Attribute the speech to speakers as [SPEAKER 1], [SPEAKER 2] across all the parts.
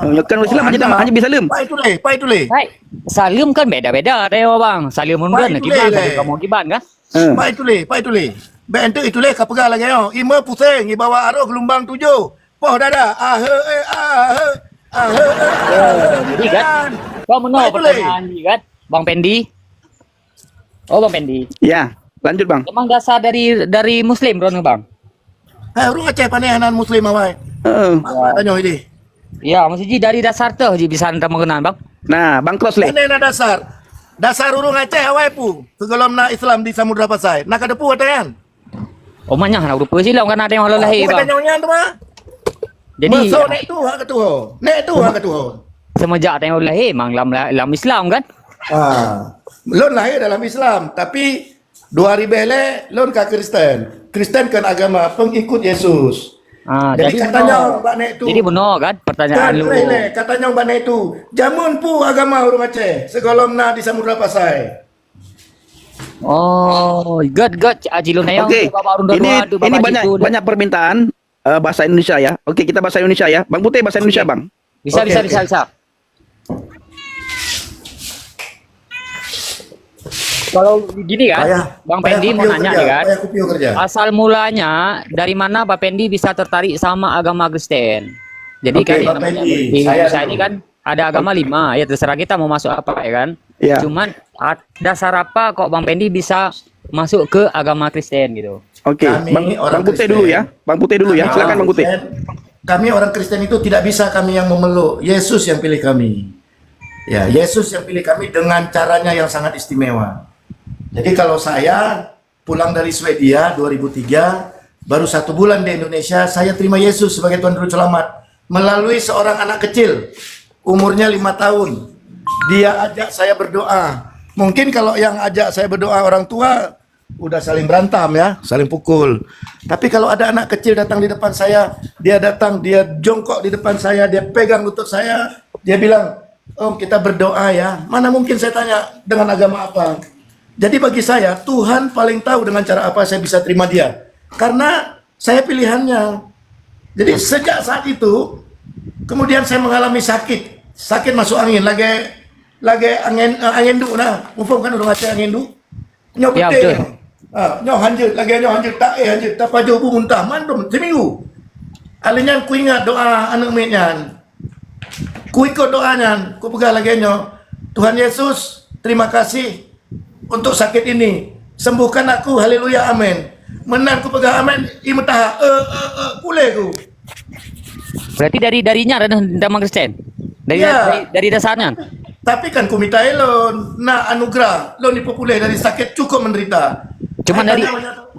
[SPEAKER 1] Kan Islam hanya bisa Salim.
[SPEAKER 2] Pak itu le.
[SPEAKER 3] Baik, Salim kan beda-beda deh bang. Salim mundur kiban, kamu kiban kan?
[SPEAKER 2] Pak itu le. Bentuk itu le kapega lagi yo. Ima pusing, i bawa arah gelombang 7. Poh dada.
[SPEAKER 3] Jadi kan, kau menolak pertanyaan ini kan, Bang Pendi? Oh Bang Pendi.
[SPEAKER 1] Ya, lanjut Bang.
[SPEAKER 3] Emang dasar dari Muslim, Bang?
[SPEAKER 2] Urung Aceh panehanan Muslim awai. Tanya ini.
[SPEAKER 3] Ya, maksudnya dari dasar tuh bisa anda mengenal Bang.
[SPEAKER 1] Nah, Bang Klos le.
[SPEAKER 2] Ini dasar urung Aceh awai pu. Kegelam na Islam di Samudra Pasai. Nak ada pu atayan.
[SPEAKER 3] Oh banyak nak rupa silam kan ada yang halau lahir Bang.
[SPEAKER 2] Tanya tu mah.
[SPEAKER 3] Jadi
[SPEAKER 2] masuk nek tu hak ketua. Nek tu hak ketua.
[SPEAKER 3] Semenjak ada yang halau lahir mang dalam Islam kan?
[SPEAKER 2] Lon lahir dalam Islam, tapi 2000 le lon ka Kristen. Kristen kan agama pengikut Yesus. Jadi katanya Mbak Nek tu.
[SPEAKER 3] Jadi benar kan pertanyaan lu.
[SPEAKER 2] Katanya Mbak Nek tu. Jamun pu agama urung Aceh. Segolomna di Samudra Pasai.
[SPEAKER 3] Oh, good ajilun ayang.
[SPEAKER 1] Oke. Ini banyak permintaan bahasa Indonesia ya. Oke, kita bahasa Indonesia ya. Bang Putih bahasa Indonesia, Bang.
[SPEAKER 3] Bisa. Kalau begini kan, Bang Pendi mau nanya nih kan, asal mulanya dari mana Pak Pendi bisa tertarik sama agama Kristen? Jadi kan di Indonesia ini kan ada agama 5, ya terserah kita mau masuk apa ya kan.
[SPEAKER 1] Ya.
[SPEAKER 3] Cuman dasar apa kok Bang Pendi bisa masuk ke agama Kristen gitu?
[SPEAKER 1] Oke, Bang Putih dulu ya. Bang Putih dulu ya. Silakan Bang Putih.
[SPEAKER 2] Kami orang Kristen itu tidak bisa kami yang memeluk, Yesus yang pilih kami. Ya, Yesus yang pilih kami dengan caranya yang sangat istimewa. Jadi kalau saya pulang dari Swedia 2003, baru 1 bulan di Indonesia, saya terima Yesus sebagai Tuhan Juru Selamat melalui seorang anak kecil, umurnya 5 tahun. Dia ajak saya berdoa. Mungkin kalau yang ajak saya berdoa orang tua, udah saling berantem ya, saling pukul. Tapi kalau ada anak kecil datang di depan saya, dia jongkok di depan saya, dia pegang lutut saya, dia bilang, "Om, kita berdoa ya." Mana mungkin saya tanya dengan agama apa? Jadi bagi saya, Tuhan paling tahu dengan cara apa saya bisa terima dia. Karena saya pilihannya. Jadi sejak saat itu, kemudian saya mengalami sakit. Sakit masuk angin. Lagi angin du nah. Mufum kan orang Aceh angin du. Nyo putih. Nyo hanjut. Lagi nyo hanjut. Tak hanjut. Tak paju bu muntah. Mandum. Seminggu. Alinyan ku ingat doa anak minyan. Ku ikut doanya. Ku pegang lagi nyo. Tuhan Yesus, terima kasih untuk sakit ini, sembuhkan aku, haleluya, amin. Menan ku pegang amin, imutah, pulih ku.
[SPEAKER 3] Berarti darinya ada dalam Kristen, dari dasarnya.
[SPEAKER 2] Tapi kan ku minta elon, na anugerah, lo ni pulih dari sakit cukup menderita.
[SPEAKER 3] Cuman dari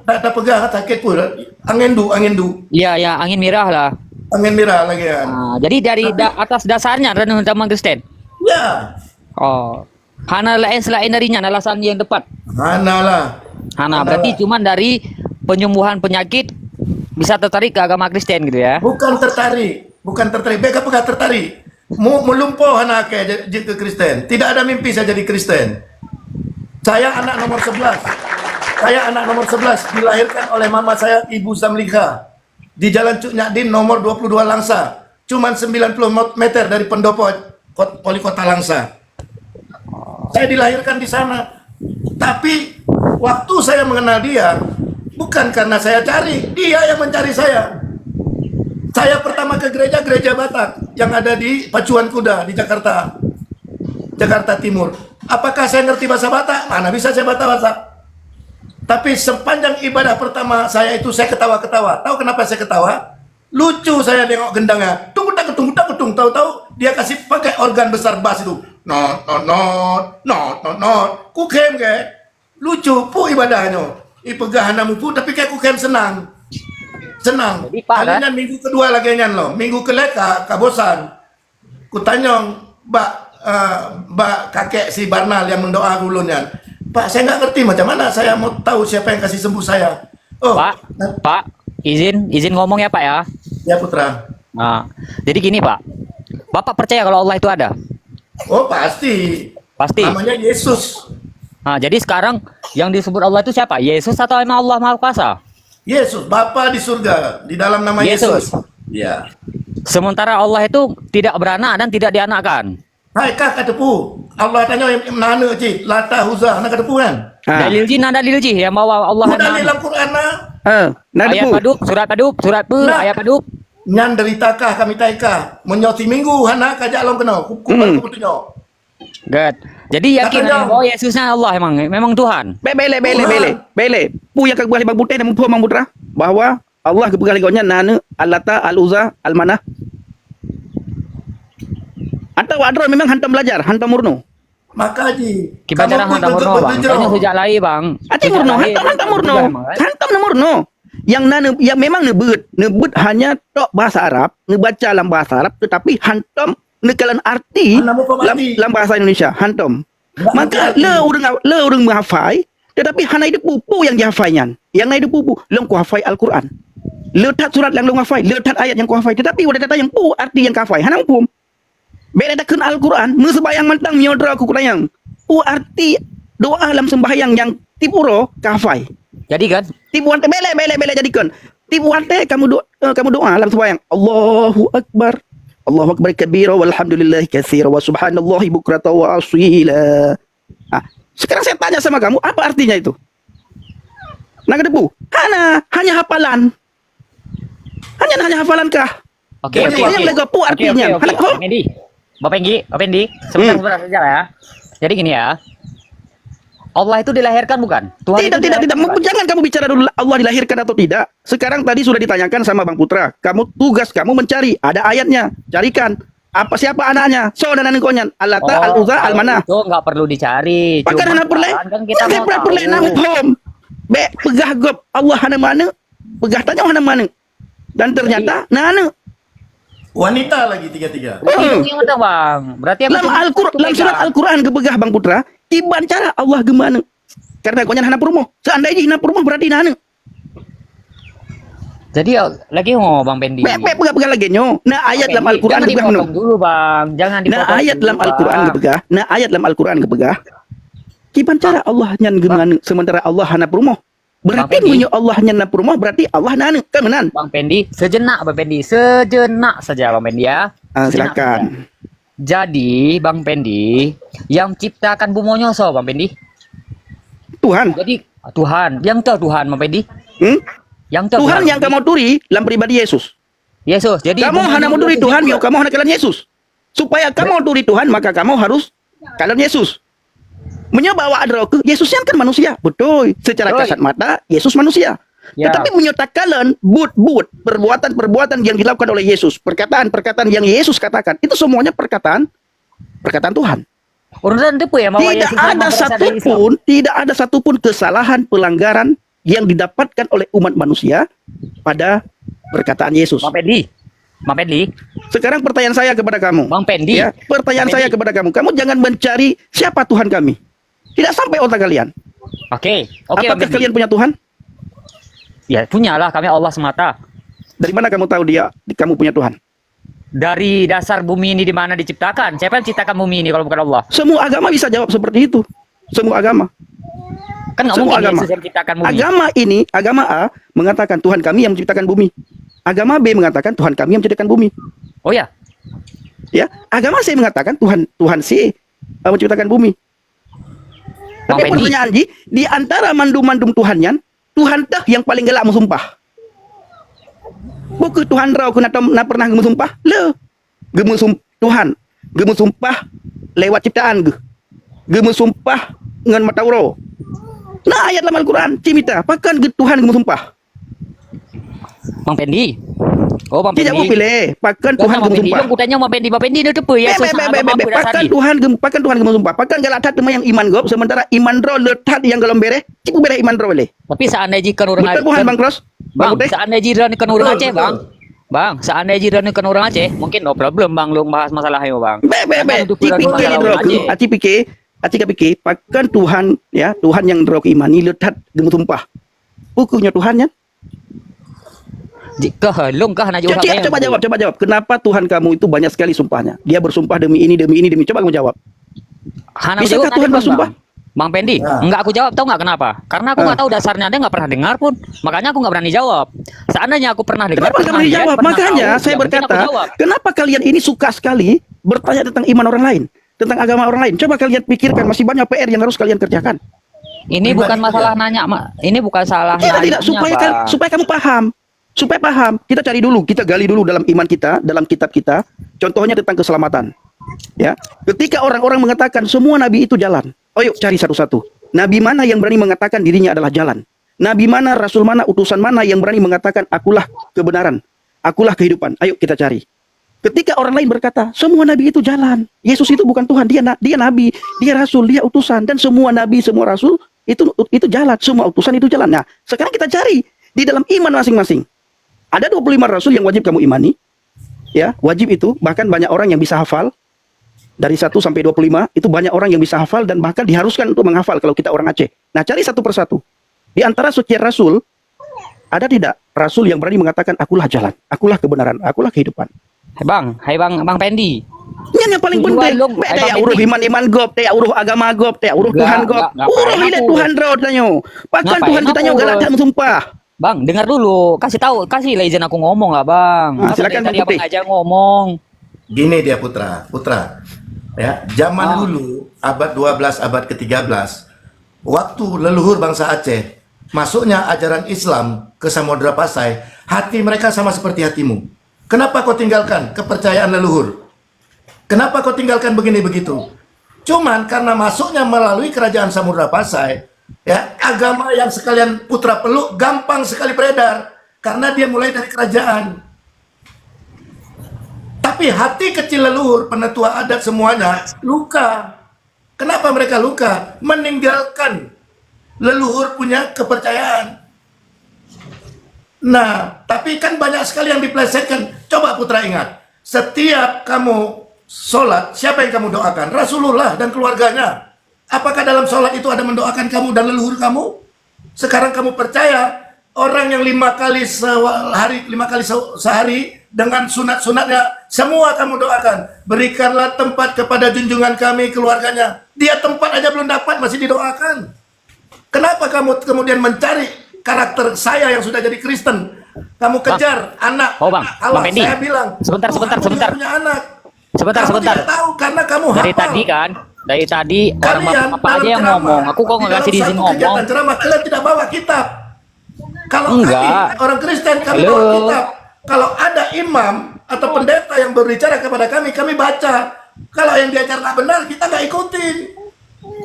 [SPEAKER 2] tak pegang sakit pun, angin du.
[SPEAKER 3] Iya, angin merah lah.
[SPEAKER 2] Angin merah lagi kan.
[SPEAKER 3] Jadi dari atas dasarnya ada dalam Kristen.
[SPEAKER 2] Ya.
[SPEAKER 3] Oh. Hana lain selain darinya alasan yang tepat. Hana berarti cuman dari penyembuhan penyakit bisa tertarik ke agama Kristen gitu ya?
[SPEAKER 2] Bukan tertarik. Beka tertarik. Melumpuh Hana ke Kristen. Tidak ada mimpi saya jadi Kristen. Saya anak nomor 11. Dilahirkan oleh mama saya, Ibu Zamlika, di Jalan Cuk Nyadin nomor 22 Langsa. Cuman 90 meter dari pendopo Wali Kota Langsa. Saya dilahirkan di sana. Tapi waktu saya mengenal dia, bukan karena saya cari, dia yang mencari saya. Saya pertama ke gereja Batak yang ada di Pacuan Kuda di Jakarta Timur. Apakah saya ngerti bahasa Batak? Mana bisa saya bahasa. Tapi sepanjang ibadah pertama saya itu saya ketawa-ketawa. Tahu kenapa saya ketawa? Lucu saya nengok gendangnya. Tunggu tahu-tahu dia kasih pakai organ besar bass itu. Not. Ku kem ke? Lucu pu ibadahnya. Ipegah namu pu tapi kayak ku kem senang. Kalinya minggu kedua lagi nyan lo. Minggu keleka kabosan. Ku tanyong, Mbak kakek si Barnal yang mendoa ulunnya. Pak, saya nggak ngerti macam mana saya mau tahu siapa yang kasih sembuh saya. Oh,
[SPEAKER 3] Pak, izin ngomong ya Pak ya.
[SPEAKER 2] Ya Putra.
[SPEAKER 3] Nah, jadi gini Pak, Bapak percaya kalau Allah itu ada?
[SPEAKER 2] Oh pasti. Namanya Yesus.
[SPEAKER 3] Nah, jadi sekarang yang disebut Allah itu siapa? Yesus atau emang Allah Maha Kuasa?
[SPEAKER 2] Yesus, Bapa di surga, di dalam nama Yesus. Ya.
[SPEAKER 3] Sementara Allah itu tidak beranak dan tidak dianakkan.
[SPEAKER 2] Hai kah kata pu. Allah tanya mana cik? Lata Uzza nak kata pu kan?
[SPEAKER 3] Dalil jin ada dalil jin yang bawa Allah
[SPEAKER 2] dalil dalam Quran nah.
[SPEAKER 3] Ayat paduk, surat pe, ayat paduk.
[SPEAKER 2] Nyan deritakah kami taikah menyoti minggu hana kajak long kena. Kupal tunjuk.
[SPEAKER 3] Good. Jadi yakin bahwa Yesusnya Allah memang Tuhan.
[SPEAKER 1] Bele. Pu yang kagak Bang Putih dan Bang Putra bahwa Allah kepegang legonya nana Al-Lata, Al-Uzza, Al-Manah. Atau Adron memang hantam belajar, hantam murno.
[SPEAKER 2] Maka Haji,
[SPEAKER 3] kita cara hantam murno bang. Tanya sejak lahir bang.
[SPEAKER 1] Murno, hantam murno. Hantam murno. Yang nana, yang memang nebut hanya tok bahasa Arab, nebaca dalam bahasa Arab, tetapi hantam nekalan arti dalam bahasa Indonesia, hantam. Maka le orang menghafai, tetapi hana itu pupu yang dihafainya. Yang lain itu pupu, long ku hafai Al-Quran. Letak surat yang long hafai, letak ayat yang ku hafai, tetapi udah kata yang pu arti yang hafai, hana pum. Bela dah kena Al-Quran, sembahyang mentang miodra aku kurang. Arti doa dalam sembahyang yang tipuro kafai.
[SPEAKER 3] Jadi kan?
[SPEAKER 1] Tipuan teh bela jadikan. Tipuan teh kamu doa dalam sembahyang. Allahu Akbar. Allahu Akbar kabira walhamdulillahi katsira wa subhanallahi bukrata wa asila. Sekarang saya tanya sama kamu, apa artinya itu? Nak debu? Hanya hafalan. Hanya hafalankah?
[SPEAKER 3] Oke.
[SPEAKER 1] Yang legapu artinya.
[SPEAKER 3] Bapak Enggi, sebentar saja ya. Jadi gini ya. Allah itu dilahirkan bukan? Tuhan
[SPEAKER 1] tidak. Jangan kamu bicara dulu Allah dilahirkan atau tidak. Sekarang tadi sudah ditanyakan sama Bang Putra. Tugas kamu mencari, ada ayatnya. Carikan. Siapa anaknya? Saudara nengkonya. Al-Lata, Al-Uzza, Al-Manah.
[SPEAKER 3] Itu enggak perlu dicari.
[SPEAKER 1] Pakai hana perle. Kan kita mau tahu. Pegah gop Allah hana mana? Pegah tanya hana mana? Dan ternyata nana
[SPEAKER 2] wanita lagi tiga-tiga.
[SPEAKER 3] Yang ada bang. Berarti
[SPEAKER 1] dalam surat Al-Quran kebegah Bang Putra. Tiban cara Allah gemana. Karena konya hana perumoh. Seandainya hana perumoh berarti nana.
[SPEAKER 3] Jadi lagi Bang Pendi.
[SPEAKER 1] Pegang lagi nyo. Nah ayat dalam Al-Quran kebegah menu.
[SPEAKER 3] Dulu bang. Jangan dipotong.
[SPEAKER 1] Nah ayat dalam Al-Quran kebegah. Nah ayat dalam Al-Quran kebegah. Tiban cara Allah nyan gemana. Sementara Allah hana perumoh. Berarti punya Allah nyana rumah berarti Allah nanu kan menan.
[SPEAKER 3] Bang Pendi, sejenak Bang Pendi, sejenak saja Bang Pendi ya.
[SPEAKER 1] Silakan.
[SPEAKER 3] Jadi Bang Pendi, yang ciptakan bumonyo so Bang Pendi?
[SPEAKER 1] Tuhan.
[SPEAKER 3] Jadi Tuhan, yang tahu Tuhan Bang Pendi? Yang tahu
[SPEAKER 1] Tuhan yang kamu turi dalam pribadi Yesus.
[SPEAKER 3] Yesus. Jadi
[SPEAKER 1] kamu hanya mau turi Tuhan, kamu hanya kalian Yesus. Supaya kamu turi Tuhan, maka kamu harus kalian Yesus. Menyobawa adroke, Yesus yang kan manusia, betul. Secara kasat mata, Yesus manusia. Ya. Tetapi menyatakan perbuatan yang dilakukan oleh Yesus, perkataan yang Yesus katakan, itu semuanya perkataan Tuhan. Tidak ada satupun kesalahan pelanggaran yang didapatkan oleh umat manusia pada perkataan Yesus.
[SPEAKER 3] Bang Pendi.
[SPEAKER 1] Sekarang pertanyaan saya kepada kamu.
[SPEAKER 3] Bang Pendi.
[SPEAKER 1] Ya, pertanyaan saya kepada kamu. Kamu jangan mencari siapa Tuhan kami. Tidak sampai otak kalian.
[SPEAKER 3] Oke.
[SPEAKER 1] Apakah kalian punya Tuhan?
[SPEAKER 3] Ya, punyalah, kami Allah semata.
[SPEAKER 1] Dari mana kamu tahu kamu punya Tuhan?
[SPEAKER 3] Dari dasar bumi ini di mana diciptakan. Siapa yang ciptakan bumi ini kalau bukan Allah?
[SPEAKER 1] Semua agama bisa jawab seperti itu. Semua agama.
[SPEAKER 3] Kan nggak mungkin Yesus yang ciptakan bumi.
[SPEAKER 1] Agama A mengatakan Tuhan kami yang menciptakan bumi. Agama B mengatakan Tuhan kami yang menciptakan bumi.
[SPEAKER 3] Oh ya?
[SPEAKER 1] Ya, agama C mengatakan Tuhan C menciptakan bumi. Tapi pertanyaan di antara mandum-mandum Tuhannya, Tuhan tah yang paling gelak mensumpah. Bukan Tuhan rau kena pernah mensumpah. Tuhan mensumpah lewat ciptaan mensumpah dengan mata uro. Nah ayat dalam Al-Quran cimita, pakan Tuhan mensumpah.
[SPEAKER 3] Bang Pendi. Oh Bang Pendi.
[SPEAKER 1] Tidak mau pilih, pakan Tuhan mensumpah.
[SPEAKER 3] Yang kutanya Bang Pendi itu tepu ya.
[SPEAKER 1] Pakan Tuhan mensumpah. Pakan galatat tema yang iman gop, sementara iman ro letat yang galom bere, cipu bere iman ro boleh.
[SPEAKER 3] Tapi seandainya kan orang
[SPEAKER 1] Aceh. Tuhan Bang Kros.
[SPEAKER 3] Bang, seandainya kan orang Aceh, Bang. Bang, seandainya kan orang Aceh, mungkin no problem Bang lu bahas masalahnya Bang. Aci pikir pakan Tuhan ya, Tuhan yang ro imani letat mensumpah. Bukunya Tuhannya.
[SPEAKER 1] Coba jawab. Kenapa Tuhan kamu itu banyak sekali sumpahnya? Dia bersumpah demi ini. Coba kamu jawab. Bisakah Tuhan bersumpah?
[SPEAKER 3] Bang Pendi,
[SPEAKER 2] Nah.
[SPEAKER 3] enggak aku jawab, tahu nggak kenapa? Karena aku nggak tahu dasarnya, dia nggak pernah dengar pun, makanya aku nggak berani jawab. Seandainya aku pernah dengar,
[SPEAKER 1] Kenapa nggak berani jawab? Makanya saya berkata, kenapa kalian ini suka sekali bertanya tentang iman orang lain, tentang agama orang lain? Coba kalian pikirkan, masih banyak PR yang harus kalian kerjakan.
[SPEAKER 3] Ini bukan masalah nanya, ini bukan salah
[SPEAKER 1] Tidak, supaya kamu paham. Supaya paham, kita cari dulu, kita gali dulu dalam iman kita, dalam kitab kita. Contohnya tentang keselamatan. Ya, ketika orang-orang mengatakan semua nabi itu jalan, ayo cari satu-satu. Nabi mana yang berani mengatakan dirinya adalah jalan? Nabi mana, rasul mana, utusan mana yang berani mengatakan akulah kebenaran, akulah kehidupan? Ayo kita cari. Ketika orang lain berkata semua nabi itu jalan, Yesus itu bukan Tuhan, dia nabi, dia rasul, dia utusan, dan semua nabi, semua rasul itu jalan, semua utusan itu jalan. Nah, sekarang kita cari di dalam iman masing-masing. Ada 25 rasul yang wajib kamu imani. Ya, wajib itu, bahkan banyak orang yang bisa hafal. Dari 1 sampai 25, itu banyak orang yang bisa hafal dan bahkan diharuskan untuk menghafal kalau kita orang Aceh. Nah, cari satu persatu. Di antara sekian rasul, ada tidak rasul yang berani mengatakan akulah jalan, akulah kebenaran, akulah kehidupan?
[SPEAKER 3] Hai Bang Pendi.
[SPEAKER 1] Ini yang paling penting. Beda ya uruh iman gop, ya uruh agama gop, ya uruh Tuhan gop. Uruh ini Tuhan roh tanyo. Bahkan Tuhan kita nyo galak dan sumpah.
[SPEAKER 3] Bang, dengar dulu. Kasih lah izin aku ngomong lah, Bang.
[SPEAKER 1] Silakan
[SPEAKER 3] tadi Abang aja ngomong.
[SPEAKER 2] Gini dia Putra. Ya, zaman dulu abad 12, abad ke-13, waktu leluhur bangsa Aceh masuknya ajaran Islam ke Samudra Pasai, hati mereka sama seperti hatimu. Kenapa kau tinggalkan kepercayaan leluhur? Kenapa kau tinggalkan begini begitu? Cuman karena masuknya melalui kerajaan Samudra Pasai, ya, agama yang sekalian putra peluk gampang sekali beredar karena dia mulai dari kerajaan. Tapi hati kecil leluhur, penetua adat semuanya luka. Kenapa mereka luka? Meninggalkan leluhur punya kepercayaan. Nah, tapi kan banyak sekali yang dipelesetkan. Coba Putra ingat, setiap kamu sholat, siapa yang kamu doakan? Rasulullah dan keluarganya. Apakah dalam sholat itu ada mendoakan kamu dan leluhur kamu? Sekarang kamu percaya orang yang 5 kali sehari dengan sunat-sunatnya semua kamu doakan. Berikanlah tempat kepada junjungan kami keluarganya. Dia tempat aja belum dapat masih didoakan. Kenapa kamu kemudian mencari karakter saya yang sudah jadi Kristen? Kamu kejar anak.
[SPEAKER 3] Bang.
[SPEAKER 2] Allah,
[SPEAKER 3] Bang Pendi.
[SPEAKER 2] saya bilang.
[SPEAKER 3] Sebentar.
[SPEAKER 2] Punya anak.
[SPEAKER 3] Sebentar.
[SPEAKER 2] Tidak tahu karena kamu
[SPEAKER 3] Dari
[SPEAKER 2] hafal.
[SPEAKER 3] tadi kan. Dari tadi orang apa aja yang
[SPEAKER 2] ceramah,
[SPEAKER 3] ngomong. Aku kok nggak kasih izin ngomong.
[SPEAKER 2] Kegiatan ceramah kalian tidak bawa kitab. Kalau
[SPEAKER 3] Enggak.
[SPEAKER 2] kami orang Kristen kami
[SPEAKER 3] Halo.
[SPEAKER 2] bawa kitab. Kalau ada imam atau pendeta yang berbicara kepada kami baca. Kalau yang dia nggak benar kita nggak ikutin.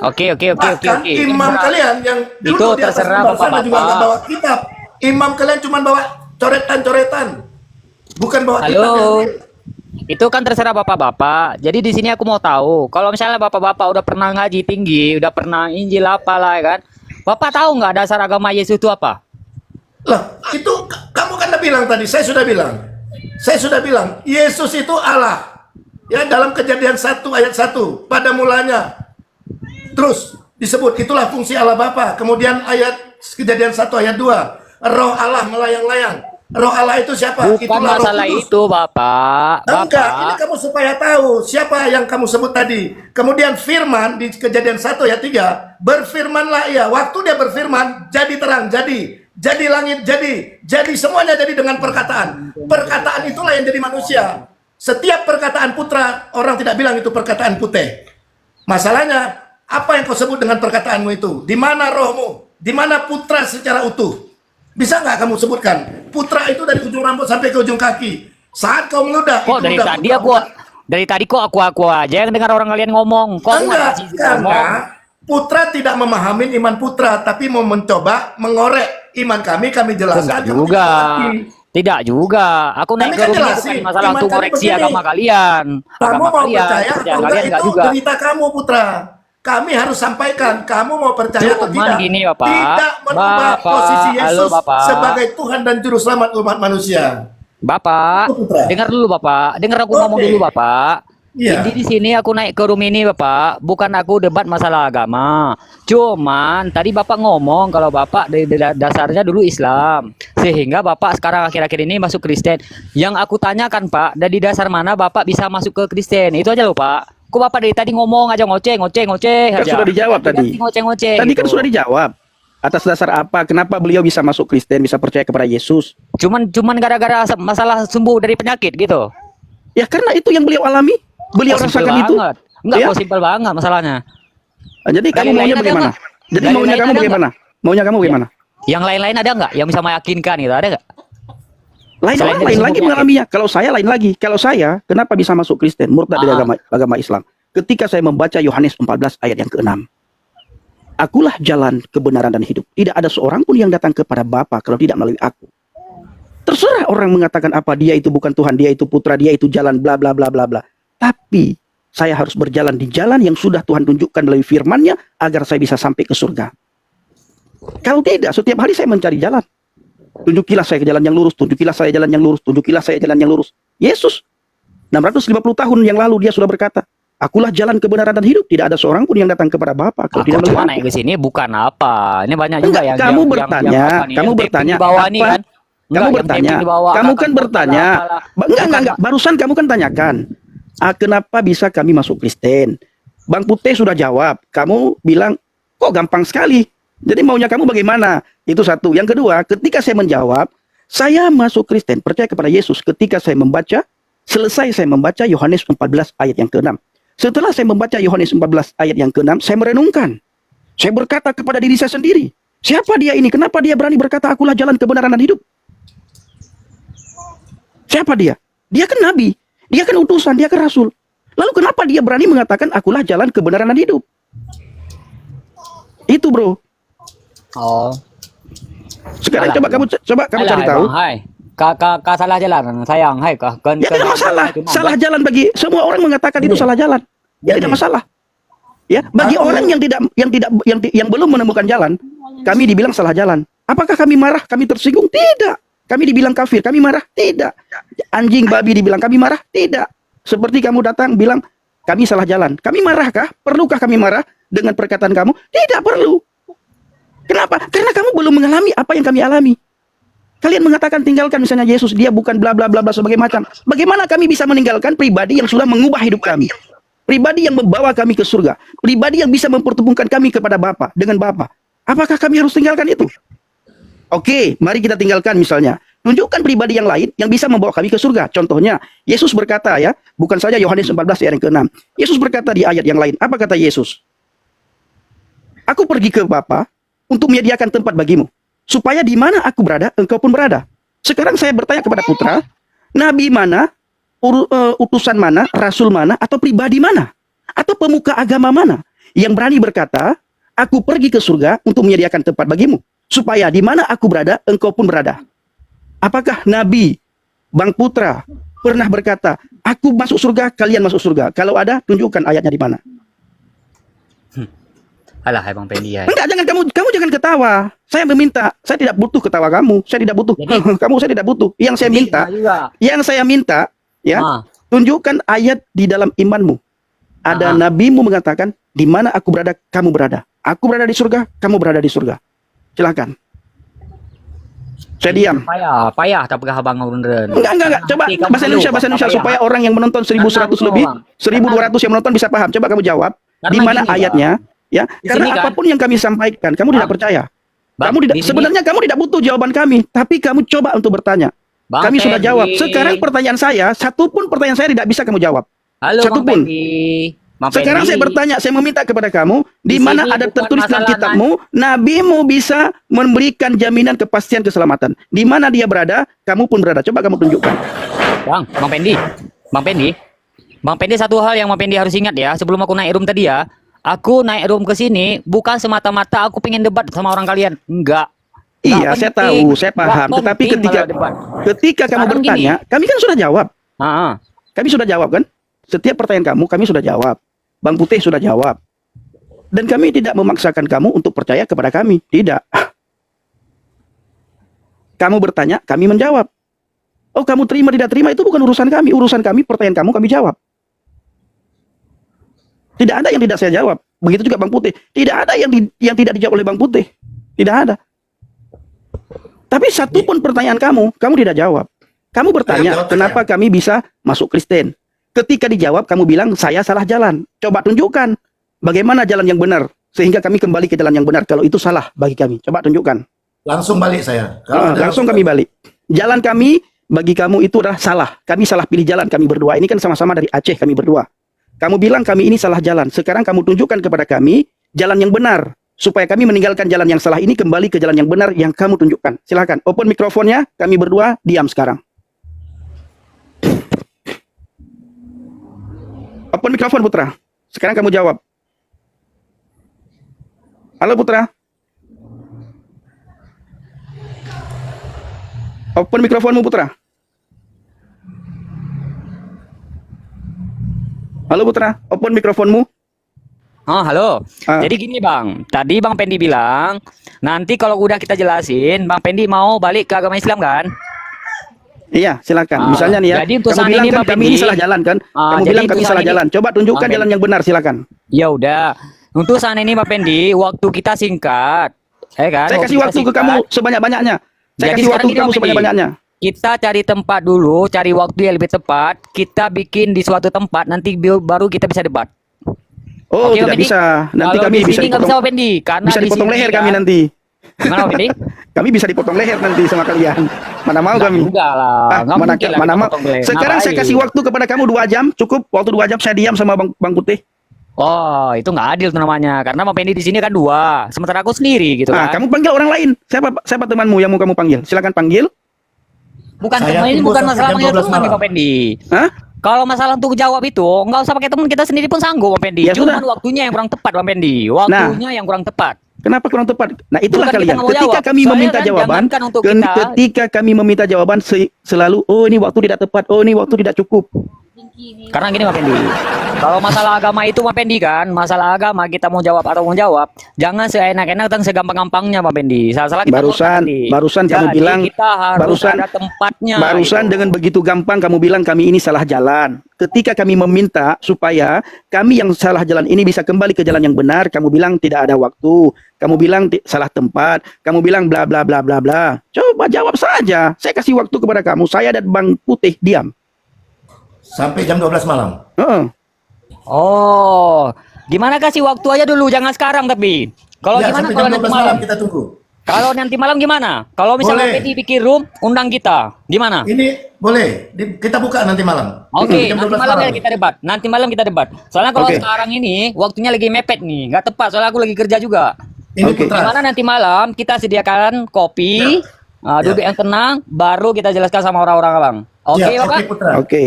[SPEAKER 3] Oke.
[SPEAKER 2] Bahkan imam kalian yang
[SPEAKER 3] Itu
[SPEAKER 2] dulu di atas
[SPEAKER 3] terserah
[SPEAKER 2] mimbar sana juga nggak
[SPEAKER 3] Bapak-bapak.
[SPEAKER 2] bawa kitab. Imam kalian cuma bawa coretan-coretan, bukan bawa kitab.
[SPEAKER 3] Halo. Itu kan terserah bapak-bapak. Jadi di sini aku mau tahu, kalau misalnya bapak-bapak udah pernah ngaji tinggi, udah pernah Injil apalah ya kan, bapak tahu nggak dasar agama Yesus itu apa?
[SPEAKER 2] Lah, itu kamu kan udah bilang tadi, saya sudah bilang, Yesus itu Allah. Ya, dalam Kejadian 1 ayat 1, pada mulanya. Terus disebut itulah fungsi Allah Bapa. Kemudian ayat Kejadian 1 ayat 2, Roh Allah melayang-layang. Roh Allah itu siapa?
[SPEAKER 3] Bukan
[SPEAKER 2] Itulah
[SPEAKER 3] masalah
[SPEAKER 2] Roh Kudus.
[SPEAKER 3] itu, Bapak.
[SPEAKER 2] Enggak, ini kamu supaya tahu siapa yang kamu sebut tadi. Kemudian firman di Kejadian 1 ayat 3, berfirmanlah ia. Waktu dia berfirman, jadi terang, jadi langit, jadi semuanya jadi dengan perkataan. Perkataan itulah yang jadi manusia. Setiap perkataan putra, orang tidak bilang itu perkataan putih. Masalahnya, apa yang kau sebut dengan perkataanmu itu? Di mana rohmu? Di mana putra secara utuh? Bisa nggak kamu sebutkan? Putra itu dari ujung rambut sampai ke ujung kaki. Saat kau meludah,
[SPEAKER 3] Kok dari tadi kok aku aja yang dengar orang kalian ngomong. Kok
[SPEAKER 2] enggak, karena putra tidak memahami iman putra, tapi mau mencoba mengorek iman kami jelaskan.
[SPEAKER 3] Tidak juga. Aku naik ke rumah bukan masalah untuk koreksi agama kalian.
[SPEAKER 2] Kamu mau percaya
[SPEAKER 3] kalian
[SPEAKER 2] enggak
[SPEAKER 3] enggak
[SPEAKER 2] itu
[SPEAKER 3] juga.
[SPEAKER 2] cerita kamu putra. Kami harus sampaikan, kamu mau percaya atau
[SPEAKER 3] Cuman
[SPEAKER 2] tidak.
[SPEAKER 3] gini, Bapak.
[SPEAKER 2] Tidak merubah
[SPEAKER 3] Bapak,
[SPEAKER 2] posisi Yesus
[SPEAKER 3] halo, Bapak.
[SPEAKER 2] sebagai Tuhan dan Juru Selamat umat manusia.
[SPEAKER 3] Bapak,
[SPEAKER 2] Putra.
[SPEAKER 3] dengar dulu Bapak. Dengar aku ngomong dulu Bapak.
[SPEAKER 2] Iya.
[SPEAKER 3] Jadi di sini aku naik ke room ini Bapak, bukan aku debat masalah agama. Cuman tadi Bapak ngomong kalau Bapak dari dasarnya dulu Islam, sehingga Bapak sekarang akhir-akhir ini masuk Kristen. Yang aku tanyakan Pak, dari dasar mana Bapak bisa masuk ke Kristen? Itu aja loh Pak. Kok Bapak dari tadi ngomong aja ngoceh
[SPEAKER 1] Kan
[SPEAKER 3] aja.
[SPEAKER 1] sudah dijawab tadi.
[SPEAKER 3] Ngoceh
[SPEAKER 1] Tadi kan
[SPEAKER 3] gitu.
[SPEAKER 1] sudah dijawab. Atas dasar apa? Kenapa beliau bisa masuk Kristen, bisa percaya kepada Yesus?
[SPEAKER 3] Cuman gara-gara masalah sembuh dari penyakit gitu.
[SPEAKER 1] Ya karena itu yang beliau alami, beliau
[SPEAKER 3] Kok simple
[SPEAKER 1] rasakan itu.
[SPEAKER 3] banget. Enggak,
[SPEAKER 1] Ya.
[SPEAKER 3] kok simpel banget masalahnya.
[SPEAKER 1] Jadi kamu
[SPEAKER 3] Dalil
[SPEAKER 1] maunya
[SPEAKER 3] lain ada
[SPEAKER 1] bagaimana?
[SPEAKER 3] nggak?
[SPEAKER 1] Jadi
[SPEAKER 3] Dalil
[SPEAKER 1] maunya
[SPEAKER 3] lain
[SPEAKER 1] kamu
[SPEAKER 3] ada
[SPEAKER 1] bagaimana? Maunya kamu bagaimana?
[SPEAKER 3] Yang lain-lain ada nggak yang bisa meyakinkan gitu? Ada nggak?
[SPEAKER 1] Lain
[SPEAKER 3] Selain
[SPEAKER 1] orang
[SPEAKER 3] dari
[SPEAKER 1] lain
[SPEAKER 3] sembuh
[SPEAKER 1] lagi
[SPEAKER 3] penyakit.
[SPEAKER 1] mengalaminya. Kalau saya lain lagi. Kalau saya kenapa bisa masuk Kristen, murtad dari agama Islam? Ketika saya membaca Yohanes 14 ayat yang ke-6. Akulah jalan, kebenaran dan hidup. Tidak ada seorang pun yang datang kepada Bapa kalau tidak melalui aku. Terserah orang mengatakan apa, dia itu bukan Tuhan, dia itu putra, dia itu jalan, bla bla bla bla bla. Tapi saya harus berjalan di jalan yang sudah Tuhan tunjukkan melalui firman-Nya agar saya bisa sampai ke surga. Kalau tidak, setiap hari saya mencari jalan. Tunjukilah saya ke jalan yang lurus, tunjukilah saya jalan yang lurus, tunjukilah saya jalan yang lurus. Yesus 650 tahun yang lalu dia sudah berkata, akulah jalan kebenaran dan hidup. Tidak ada seorang pun yang datang kepada Bapa kalau
[SPEAKER 3] Aku
[SPEAKER 1] tidak
[SPEAKER 3] cuma
[SPEAKER 1] melalui
[SPEAKER 3] naik
[SPEAKER 1] aku.
[SPEAKER 3] ke sini bukan apa. Ini banyak juga
[SPEAKER 1] Enggak,
[SPEAKER 3] yang
[SPEAKER 1] kamu
[SPEAKER 3] yang
[SPEAKER 1] bertanya,
[SPEAKER 3] apa nih,
[SPEAKER 1] kamu
[SPEAKER 3] yang
[SPEAKER 1] bertanya
[SPEAKER 3] di bawah nih
[SPEAKER 1] apa?
[SPEAKER 3] kan.
[SPEAKER 1] Kamu
[SPEAKER 3] Enggak, yang
[SPEAKER 1] bertanya,
[SPEAKER 3] di bawah
[SPEAKER 1] kamu
[SPEAKER 3] akan
[SPEAKER 1] kan bertanya,
[SPEAKER 3] apalah.
[SPEAKER 1] enggak, barusan kamu kan tanyakan, kenapa bisa kami masuk Kristen? Bang Putih sudah jawab, kamu bilang, kok gampang sekali. Jadi maunya kamu bagaimana? Itu satu. Yang kedua, ketika saya menjawab, saya masuk Kristen, percaya kepada Yesus ketika saya membaca, selesai saya membaca Yohanes 14 ayat yang ke-6. Setelah saya membaca Yohanes 14 ayat yang ke-6, saya merenungkan. Saya berkata kepada diri saya sendiri, siapa dia ini? Kenapa dia berani berkata, akulah jalan kebenaran dan hidup? Siapa dia? Dia kan nabi, dia kan utusan, dia kan rasul. Lalu kenapa dia berani mengatakan akulah jalan kebenaran dan hidup? Itu bro.
[SPEAKER 3] Oh.
[SPEAKER 1] Sekarang
[SPEAKER 3] Alah,
[SPEAKER 1] coba kamu cari tahu.
[SPEAKER 3] Bang, hai. Kak salah jalan, sayang, hai kak.
[SPEAKER 1] Ya tidak masalah. Salah jalan bagi semua orang mengatakan itu salah jalan. Ya tidak masalah. Ya, bagi orang yang belum menemukan jalan, kami dibilang salah jalan. Apakah kami marah? Kami tersinggung? Tidak. Kami dibilang kafir, kami marah? Tidak. Anjing babi dibilang kami marah? Tidak. Seperti kamu datang bilang kami salah jalan. Kami marahkah? Perlukah kami marah dengan perkataan kamu? Tidak perlu. Kenapa? Karena kamu belum mengalami apa yang kami alami. Kalian mengatakan tinggalkan misalnya Yesus, dia bukan bla bla bla bla sebagai macam. Bagaimana kami bisa meninggalkan pribadi yang sudah mengubah hidup kami? Pribadi yang membawa kami ke surga, pribadi yang bisa mempertemukan kami kepada Bapa dengan Bapa. Apakah kami harus tinggalkan itu? Oke, mari kita tinggalkan misalnya. Tunjukkan pribadi yang lain yang bisa membawa kami ke surga. Contohnya, Yesus berkata ya, bukan saja Yohanes 14 ayat yang ke-6. Yesus berkata di ayat yang lain. Apa kata Yesus? Aku pergi ke Bapa untuk menyediakan tempat bagimu, supaya di mana aku berada, engkau pun berada. Sekarang saya bertanya kepada putra, nabi mana, utusan mana, rasul mana, atau pribadi mana, atau pemuka agama mana yang berani berkata, aku pergi ke surga untuk menyediakan tempat bagimu, supaya di mana aku berada, engkau pun berada. Apakah nabi, Bang Putra, pernah berkata, aku masuk surga, kalian masuk surga? Kalau ada, tunjukkan ayatnya di mana.
[SPEAKER 3] Alah, Bang Pendi ya.
[SPEAKER 1] Enggak, kamu jangan ketawa. Saya meminta, saya tidak butuh ketawa kamu. Saya tidak butuh. Kamu saya tidak butuh. Yang saya minta, ya, tunjukkan ayat di dalam imanmu. Ada nabimu mengatakan, di mana aku berada, kamu berada. Aku berada di surga, kamu berada di surga. Silakan. Saya diam.
[SPEAKER 3] Payah tapi Abang Ren.
[SPEAKER 1] Enggak. Coba bahasa Indonesia supaya orang yang menonton 1.100 lebih, 1.200 yang menonton bisa paham. Coba kamu jawab. Di mana ayatnya? Ya, karena
[SPEAKER 3] kan,
[SPEAKER 1] apapun yang kami sampaikan, kamu tidak percaya.
[SPEAKER 3] Bang,
[SPEAKER 1] Sebenarnya kamu tidak butuh jawaban kami, tapi kamu coba untuk bertanya.
[SPEAKER 3] Bang
[SPEAKER 1] kami sudah
[SPEAKER 3] Pendi.
[SPEAKER 1] jawab. Sekarang pertanyaan saya, satupun pertanyaan saya tidak bisa kamu jawab.
[SPEAKER 3] Halo,
[SPEAKER 1] satupun.
[SPEAKER 3] Bang
[SPEAKER 1] Sekarang
[SPEAKER 3] Pendi.
[SPEAKER 1] saya bertanya, saya meminta kepada kamu, di
[SPEAKER 3] Di
[SPEAKER 1] mana
[SPEAKER 3] sini
[SPEAKER 1] ada
[SPEAKER 3] bukan
[SPEAKER 1] tertulis dalam
[SPEAKER 3] masalah
[SPEAKER 1] kitabmu, nabimu bisa memberikan jaminan kepastian keselamatan. Di mana dia berada, kamu pun berada. Coba kamu tunjukkan.
[SPEAKER 3] Bang Pendi, satu hal yang Bang Pendi harus ingat ya, sebelum aku naik room tadi ya. Aku naik room ke sini bukan semata-mata aku pengen debat sama orang kalian. Enggak.
[SPEAKER 1] Iya, saya tahu, saya paham. Tetapi ketika kamu bertanya, kami kan sudah jawab. Kami sudah jawab kan? Setiap pertanyaan kamu, kami sudah jawab. Bang Putih sudah jawab. Dan kami tidak memaksakan kamu untuk percaya kepada kami. Tidak. Kamu bertanya, kami menjawab. Oh, kamu terima tidak terima itu bukan urusan kami. Urusan kami, pertanyaan kamu, kami jawab. Tidak ada yang tidak saya jawab. Begitu juga Bang Putih. Tidak ada yang tidak dijawab oleh Bang Putih. Tidak ada. Tapi satu pun pertanyaan kamu tidak jawab. Kamu bertanya, kenapa kami bisa masuk Kristen? Ketika dijawab, kamu bilang saya salah jalan. Coba tunjukkan bagaimana jalan yang benar sehingga kami kembali ke jalan yang benar. Kalau itu salah bagi kami, coba tunjukkan.
[SPEAKER 2] Langsung balik saya.
[SPEAKER 1] Langsung kami balik. Jalan kami bagi kamu itu adalah salah. Kami salah pilih jalan kami berdua. Ini kan sama-sama dari Aceh kami berdua. Kamu bilang kami ini salah jalan. Sekarang kamu tunjukkan kepada kami jalan yang benar supaya kami meninggalkan jalan yang salah ini kembali ke jalan yang benar yang kamu tunjukkan. Silakan. Open mikrofonnya. Kami berdua diam sekarang. Open mikrofon Putra. Sekarang kamu jawab. Halo Putra. Open mikrofonmu Putra. Halo Putra, open mikrofonmu.
[SPEAKER 3] Oh, halo. Jadi gini Bang, tadi Bang Pendi bilang, nanti kalau udah kita jelasin, Bang Pendi mau balik ke agama Islam kan?
[SPEAKER 1] Iya, silakan. Misalnya nih ya,
[SPEAKER 3] jadi untuk
[SPEAKER 1] kamu bilang
[SPEAKER 3] ini,
[SPEAKER 1] kan kami ini salah jalan kan? Kamu bilang kami salah jalan. Coba tunjukkan jalan yang benar, silakan.
[SPEAKER 3] Ya udah. Untuk saat ini Bang Pendi, waktu kita singkat. Kan?
[SPEAKER 1] Saya kasih waktu ke kamu sebanyak-banyaknya. Saya kasih waktu ke kamu sebanyak-banyaknya.
[SPEAKER 3] Kita cari tempat dulu, cari waktu yang lebih tepat. Kita bikin di suatu tempat, nanti baru kita bisa debat.
[SPEAKER 1] Oh, tidak bisa. Nanti kami bisa
[SPEAKER 3] dipotong. Bisa
[SPEAKER 1] dipotong leher kami nanti.
[SPEAKER 3] Gimana Bang Pendi?
[SPEAKER 1] Kami bisa dipotong leher nanti sama kalian. Mana mau kami?
[SPEAKER 3] Enggak lah.
[SPEAKER 1] Mana mau. Sekarang saya kasih waktu kepada kamu 2 jam, cukup. Waktu 2 jam saya diam sama Bang Putih.
[SPEAKER 3] Oh, itu nggak adil tuh namanya. Karena Bang Pendi di sini kan 2, sementara aku sendiri gitu kan.
[SPEAKER 1] Kamu panggil orang lain. Siapa temanmu yang mau kamu panggil? Silakan panggil.
[SPEAKER 3] Bukan teman, ini bukan masalah panggil teman nih Bang Pendi.
[SPEAKER 1] Hah?
[SPEAKER 3] Kalau masalah untuk jawab itu, nggak usah pakai teman, kita sendiri pun sanggup Bang Pendi.
[SPEAKER 1] Ya,
[SPEAKER 3] Cuma waktunya yang kurang tepat Bang Pendi. Waktunya yang kurang tepat.
[SPEAKER 1] Kenapa kurang tepat? Nah, itulah
[SPEAKER 3] Bukan
[SPEAKER 1] kalian. Ketika kami meminta jawaban, ketika kami meminta jawaban selalu, oh ini waktu tidak tepat, oh ini waktu tidak cukup.
[SPEAKER 3] Karena gini Bang Pendi, kalau masalah agama itu Bang Pendi kan, masalah agama kita mau jawab atau mau jawab, jangan seenak-enak dan segampang-gampangnya Bang Pendi. Salah-salah kita
[SPEAKER 1] barusan kamu bilang,
[SPEAKER 3] kita harus ada tempatnya.
[SPEAKER 1] Barusan dengan begitu gampang kamu bilang kami ini salah jalan. Ketika kami meminta supaya kami yang salah jalan ini bisa kembali ke jalan yang benar, kamu bilang tidak ada waktu. Kamu bilang salah tempat. Kamu bilang bla bla bla bla bla. Coba jawab saja. Saya kasih waktu kepada kamu. Saya dan Bang Putih diam.
[SPEAKER 2] Sampai jam 12 malam.
[SPEAKER 3] Oh, gimana kasih waktu aja dulu, jangan sekarang tapi. Kalau
[SPEAKER 2] Ya,
[SPEAKER 3] gimana
[SPEAKER 2] sampai
[SPEAKER 3] kalau
[SPEAKER 2] jam
[SPEAKER 3] nanti
[SPEAKER 2] 12
[SPEAKER 3] malam?
[SPEAKER 2] kita tunggu.
[SPEAKER 3] Kalau nanti malam gimana? Kalau misalnya
[SPEAKER 2] Boleh.
[SPEAKER 3] Pendi bikin room, undang kita. Gimana?
[SPEAKER 2] Ini boleh, kita buka nanti malam.
[SPEAKER 3] Oke,
[SPEAKER 2] Jam
[SPEAKER 3] nanti
[SPEAKER 2] 12
[SPEAKER 3] malam ya kita debat. Nanti malam kita debat. Soalnya kalau sekarang ini waktunya lagi mepet nih, nggak tepat. Soalnya aku lagi kerja juga.
[SPEAKER 2] Ini Putra.
[SPEAKER 3] Gimana nanti malam kita sediakan kopi, duduk yang tenang, baru kita jelaskan sama orang-orang Bang. Oke,
[SPEAKER 2] Ya,
[SPEAKER 3] Bapak?
[SPEAKER 2] oke, Putra.
[SPEAKER 1] Oke.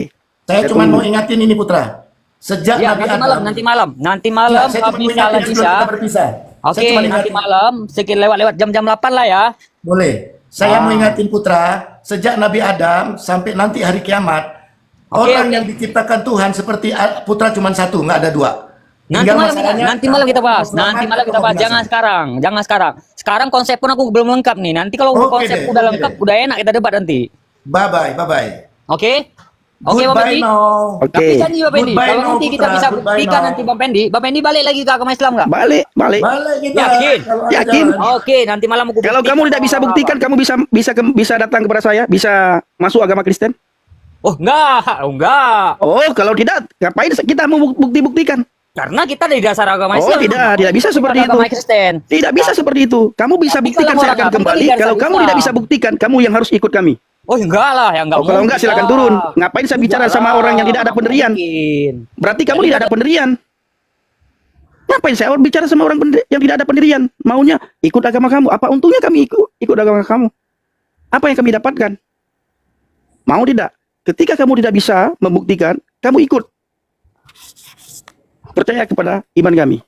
[SPEAKER 2] Saya cuma mau ingatin ini Putra. Sejak
[SPEAKER 3] Ya,
[SPEAKER 2] Nabi
[SPEAKER 3] nanti
[SPEAKER 2] Adam.
[SPEAKER 3] malam. Nanti malam
[SPEAKER 2] Ya, saya cuma mau ingatin sebelum kita berpisah.
[SPEAKER 3] Oke,
[SPEAKER 2] Saya cuma
[SPEAKER 3] nanti
[SPEAKER 2] ingatin.
[SPEAKER 3] malam sekitar lewat jam-jam 8 lah ya.
[SPEAKER 2] Boleh. Saya mau ingatin Putra, sejak Nabi Adam sampai nanti hari kiamat, orang yang diciptakan Tuhan seperti Putra cuma 1, nggak ada 2.
[SPEAKER 3] Nanti malam kita bahas. Nanti malam kita bahas. Jangan sekarang. Sekarang konsep pun aku belum lengkap nih. Nanti kalau konsep udah lengkap, udah enak kita debat nanti.
[SPEAKER 2] Bye.
[SPEAKER 3] Oke? Oke, Bang Pendi. Tapi janji Bang Pendi, kalau nanti kita bisa buktikan nanti Bang Pendi balik lagi ke agama Islam nggak?
[SPEAKER 1] Balik.
[SPEAKER 2] Balik kita.
[SPEAKER 1] Yakin?
[SPEAKER 3] Oke, nanti malam aku
[SPEAKER 1] Kalau kamu tidak bisa buktikan, kamu bisa datang kepada saya, bisa masuk agama Kristen.
[SPEAKER 3] Oh, enggak.
[SPEAKER 1] Oh, kalau tidak, ngapain kita mau buktikan?
[SPEAKER 3] Karena kita dari dasar agama Islam.
[SPEAKER 1] Oh, tidak bisa seperti itu. Tidak bisa seperti itu. Kamu bisa buktikan, saya akan kembali. Kalau kamu tidak bisa buktikan, kamu yang harus ikut kami.
[SPEAKER 3] Oh, enggak lah, ya enggak.
[SPEAKER 1] Kalau enggak silakan turun. Ngapain saya bicara sama orang yang tidak ada pendirian? Berarti kamu tidak ada pendirian. Ngapain saya bicara sama orang yang tidak ada pendirian? Maunya ikut agama kamu. Apa untungnya kami ikut agama kamu? Apa yang kami dapatkan? Mau tidak? Ketika kamu tidak bisa membuktikan, kamu ikut. Percaya kepada iman kami.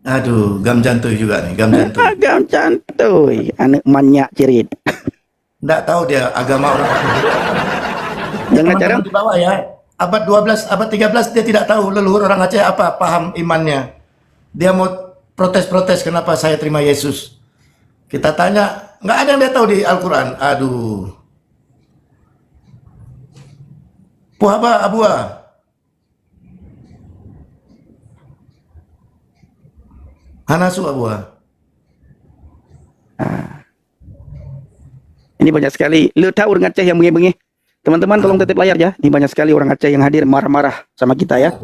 [SPEAKER 2] Aduh, gam jantuy juga nih, gam jantuy.
[SPEAKER 1] Gam jantuy, anak manyak cirit.
[SPEAKER 2] Nggak tahu dia agama orang.
[SPEAKER 1] Jangan cara
[SPEAKER 2] di bawah ya. Abad 12, abad 13 dia tidak tahu leluhur orang Aceh apa paham imannya. Dia mau protes-protes kenapa saya terima Yesus. Kita tanya, nggak ada yang dia tahu di Al-Quran. Aduh. Puhaba abua. Hanasu abua.
[SPEAKER 1] Ini banyak sekali. Lu tahu orang Aceh yang bengi-bengi. Teman-teman tolong tetep layar ya. Ini banyak sekali orang Aceh yang hadir marah-marah sama kita ya.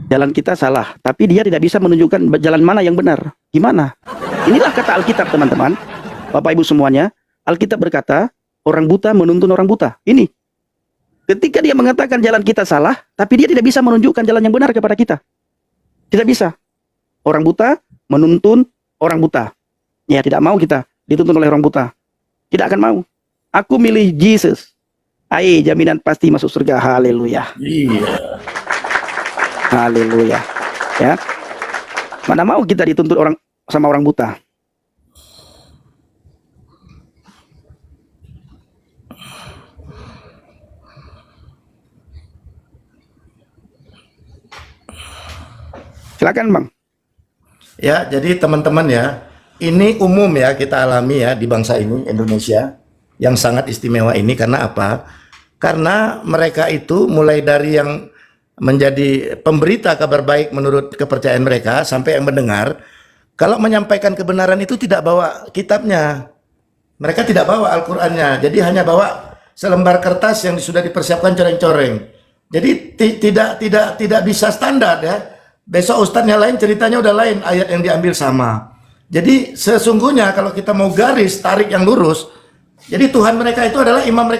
[SPEAKER 1] Jalan kita salah, tapi dia tidak bisa menunjukkan jalan mana yang benar. Gimana? Inilah kata Alkitab, teman-teman. Bapak Ibu semuanya, Alkitab berkata, orang buta menuntun orang buta. Ini. Ketika dia mengatakan jalan kita salah, tapi dia tidak bisa menunjukkan jalan yang benar kepada kita. Tidak bisa. Orang buta menuntun orang buta. Ya, tidak mau kita dituntun oleh orang buta. Tidak akan mau. Aku milih Jesus. Jaminan pasti masuk surga. Haleluya.
[SPEAKER 2] Iya.
[SPEAKER 1] Haleluya. Ya. Mana mau kita dituntut sama orang buta. Silakan, Bang.
[SPEAKER 2] Ya, jadi teman-teman ya, ini umum ya kita alami ya di bangsa ini, Indonesia, yang sangat istimewa ini. Karena apa? Karena mereka itu mulai dari yang menjadi pemberita kabar baik menurut kepercayaan mereka sampai yang mendengar, kalau menyampaikan kebenaran itu tidak bawa kitabnya, mereka tidak bawa Al-Qur'annya, jadi hanya bawa selembar kertas yang sudah dipersiapkan coreng-coreng. Jadi tidak bisa standar ya. Besok ustadznya lain, ceritanya udah lain, ayat yang diambil sama. Jadi sesungguhnya kalau kita mau garis tarik yang lurus, jadi Tuhan mereka itu adalah imam mereka.